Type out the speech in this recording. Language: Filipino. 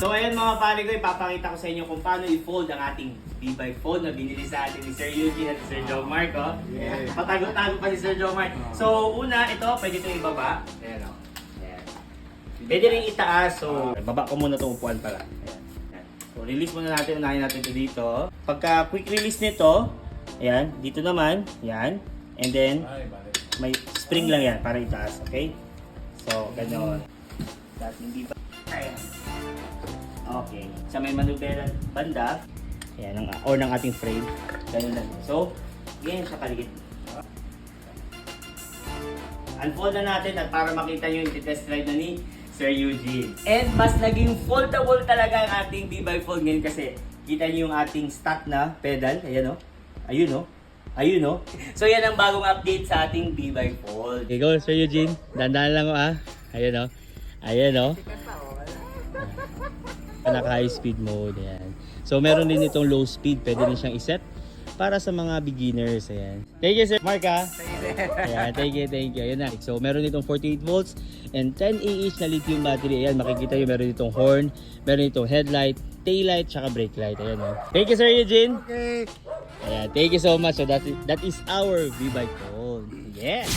So ayan mga pare ko, ipapakita ko sa inyo kung paano i-fold ang ating B-Bike phone na binili sa atin ni Sir Eugene at Sir Joe Marco. Yes. Patago-tago pa si Sir Joe Marco. So una, ito, pwede ito ibaba. Ayan o. Ayan. Pwede rin itaas. So, baba ko muna itong upuan pala. Ayan. Ayan. So, release muna natin. Unahin natin ito dito. Pagka quick release nito, ayan, dito naman, yan. And then, may spring lang yan para itaas. Okay? So, gano'n. Dating B-Bike. Ayan. Okay. Sa may manuberan banda, ayan, or ng ating frame. Ganun lang. So, ganyan siya kaligid. Unfold na natin at para makita nyo yung test ride na ni Sir Eugene. And mas naging foldable talaga ang ating B-Bike Fold ngayon kasi kita nyo yung ating stock na pedal. Ayan o. Ayun o. Ayun o. So yan ang bagong update sa ating B-Bike Fold. Okay, go Sir Eugene. Dandan lang o ah. Ayun o. Ayun o. Naka high speed mode. Ayan. So meron din itong low speed. Pwede rin siyang iset para sa mga beginners. Ayan. Thank you Sir Mark ha. Ayan, thank you. Ayan na. So meron itong 48 volts and 10 Ah na lithium battery. Ayan, makikita nyo meron itong horn, meron itong headlight, tail light, tsaka brake light. Ayan o. Thank you Sir Eugene. Okay. Ayan, thank you so much. So that is our B-Bike Fold. Yes!